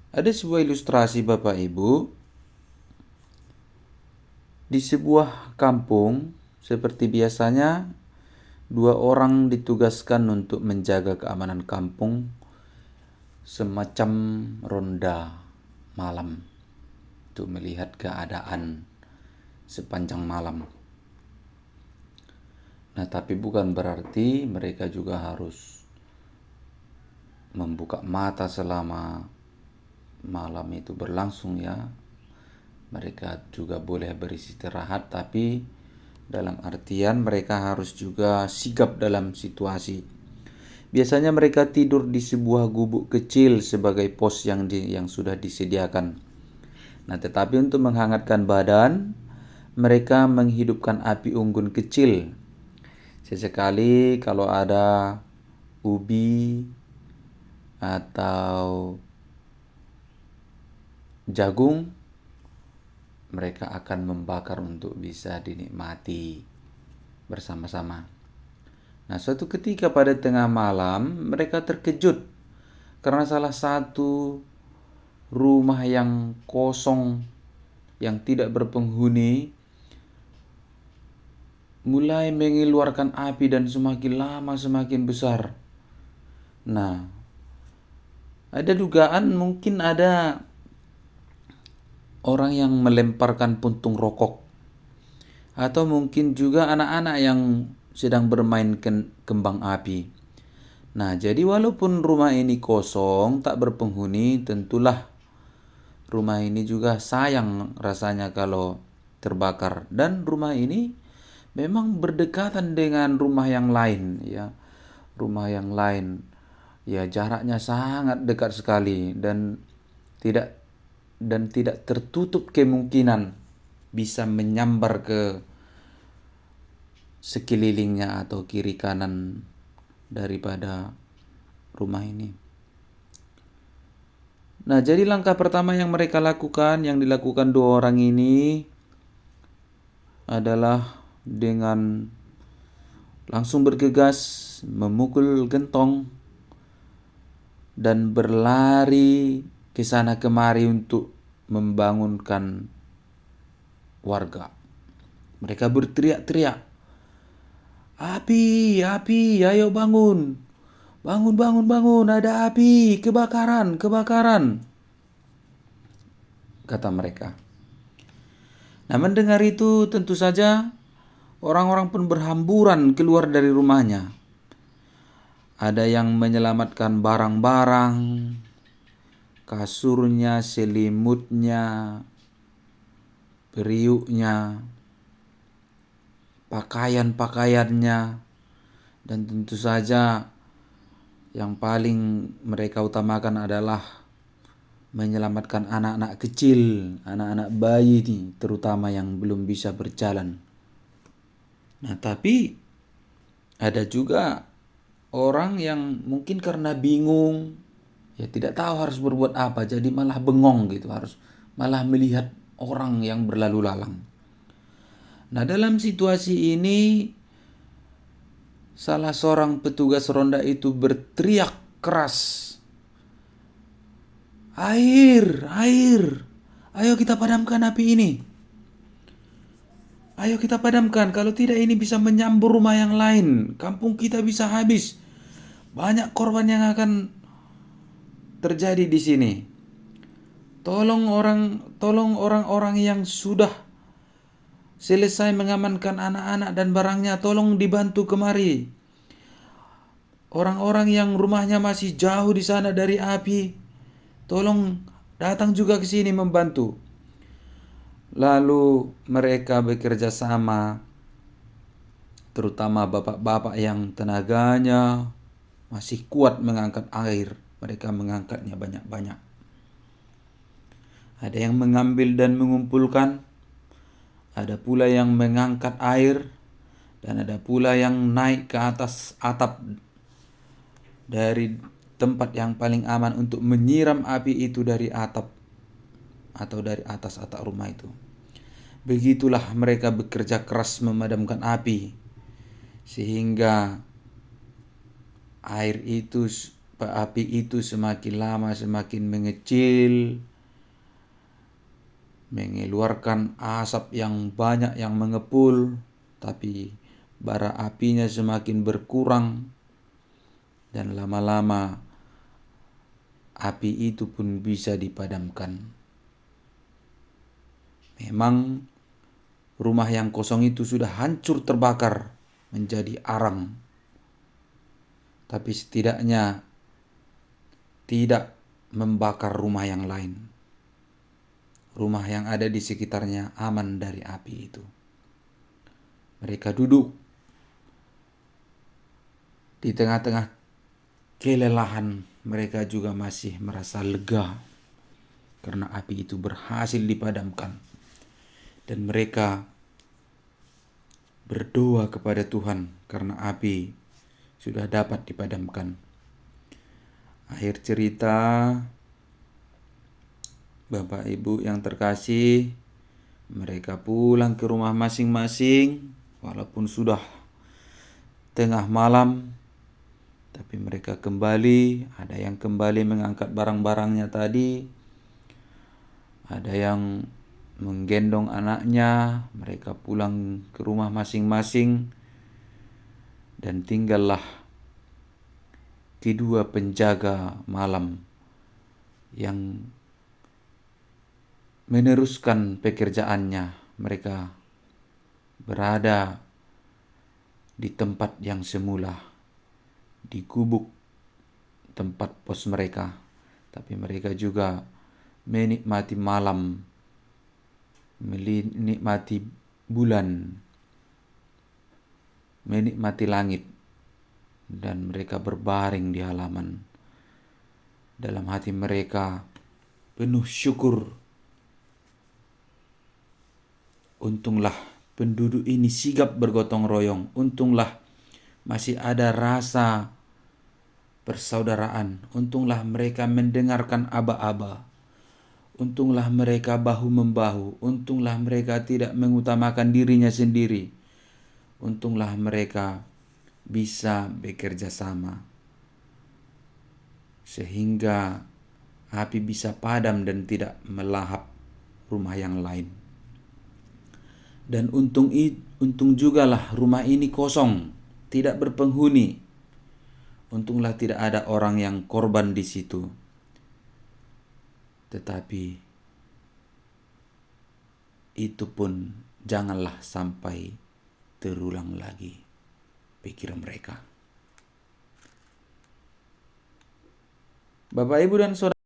Ada sebuah ilustrasi Bapak Ibu, di sebuah kampung seperti biasanya dua orang ditugaskan untuk menjaga keamanan kampung, semacam ronda malam untuk melihat keadaan sepanjang malam. Nah, tapi bukan berarti mereka juga harus membuka mata selama malam itu berlangsung ya. Mereka juga boleh beristirahat, tapi dalam artian mereka harus juga sigap dalam situasi. Biasanya mereka tidur di sebuah gubuk kecil sebagai pos yang sudah disediakan. Nah, tetapi untuk menghangatkan badan, mereka menghidupkan api unggun kecil. Sesekali kalau ada ubi atau jagung, mereka akan membakar untuk bisa dinikmati bersama-sama. Nah, suatu ketika pada tengah malam, mereka terkejut karena salah satu rumah yang kosong, yang tidak berpenghuni, mulai mengeluarkan api dan semakin lama semakin besar. Nah, ada dugaan mungkin ada orang yang melemparkan puntung rokok, atau mungkin juga anak-anak yang sedang bermain kembang api. Nah, jadi walaupun rumah ini kosong, tak berpenghuni, tentulah rumah ini juga sayang rasanya kalau terbakar. Dan rumah ini memang berdekatan dengan rumah yang lain ya. Rumah yang lain ya jaraknya sangat dekat sekali dan tidak tertutup kemungkinan bisa menyambar ke sekelilingnya atau kiri kanan daripada rumah ini. Nah, jadi langkah pertama yang mereka lakukan, yang dilakukan dua orang ini adalah dengan langsung bergegas memukul gentong dan berlari ke sana kemari untuk membangunkan warga. Mereka berteriak-teriak, "Api, api, ayo bangun. Bangun, bangun, bangun, ada api, kebakaran, kebakaran," kata mereka. Nah, mendengar itu tentu saja orang-orang pun berhamburan keluar dari rumahnya. Ada yang menyelamatkan barang-barang, kasurnya, selimutnya, periuknya, pakaian-pakaiannya, dan tentu saja yang paling mereka utamakan adalah menyelamatkan anak-anak kecil, anak-anak bayi ini, terutama yang belum bisa berjalan. Nah, tapi ada juga orang yang mungkin karena bingung, ya tidak tahu harus berbuat apa, jadi malah bengong gitu, harus malah melihat orang yang berlalu lalang. Nah, dalam situasi ini salah seorang petugas ronda itu berteriak keras, "Air, air, ayo kita padamkan api ini. Ayo kita padamkan, kalau tidak ini bisa menyambur rumah yang lain. Kampung kita bisa habis. Banyak korban yang akan terjadi di sini. Tolong orang-orang yang sudah selesai mengamankan anak-anak dan barangnya, tolong dibantu kemari. Orang-orang yang rumahnya masih jauh di sana dari api, tolong datang juga ke sini membantu." Lalu mereka bekerja sama, terutama bapak-bapak yang tenaganya masih kuat mengangkat air. Mereka mengangkatnya banyak-banyak. Ada yang mengambil dan mengumpulkan, ada pula yang mengangkat air, dan ada pula yang naik ke atas atap dari tempat yang paling aman untuk menyiram api itu dari atap atau dari atas atap rumah itu. Begitulah mereka bekerja keras memadamkan api, sehingga air itu api itu semakin lama semakin mengecil, mengeluarkan asap yang banyak yang mengepul, tapi bara apinya semakin berkurang, dan lama-lama api itu pun bisa dipadamkan. Memang rumah yang kosong itu sudah hancur terbakar menjadi arang, tapi setidaknya tidak membakar rumah yang lain. Rumah yang ada di sekitarnya aman dari api itu. Mereka duduk di tengah-tengah kelelahan, mereka juga masih merasa lega karena api itu berhasil dipadamkan. Dan mereka berdoa kepada Tuhan karena api sudah dapat dipadamkan. Akhir cerita, Bapak Ibu yang terkasih, mereka pulang ke rumah masing-masing walaupun sudah tengah malam, tapi mereka kembali. Ada yang kembali mengangkat barang-barangnya tadi, ada yang menggendong anaknya. Mereka pulang ke rumah masing-masing, dan tinggallah kedua penjaga malam yang meneruskan pekerjaannya. Mereka berada di tempat yang semula, di gubuk tempat pos mereka, tapi mereka juga menikmati malam, menikmati bulan, menikmati langit, dan mereka berbaring di halaman. Dalam hati mereka penuh syukur. Untunglah penduduk ini sigap bergotong royong. Untunglah masih ada rasa persaudaraan. Untunglah mereka mendengarkan aba-aba. Untunglah mereka bahu-membahu. Untunglah mereka tidak mengutamakan dirinya sendiri. Untunglah mereka bisa bekerja sama sehingga api bisa padam dan tidak melahap rumah yang lain. Dan untung jugalah rumah ini kosong, tidak berpenghuni. Untunglah tidak ada orang yang korban di situ. Tetapi itu pun janganlah sampai terulang lagi, pikir mereka. Bapak, Ibu, dan Saudara,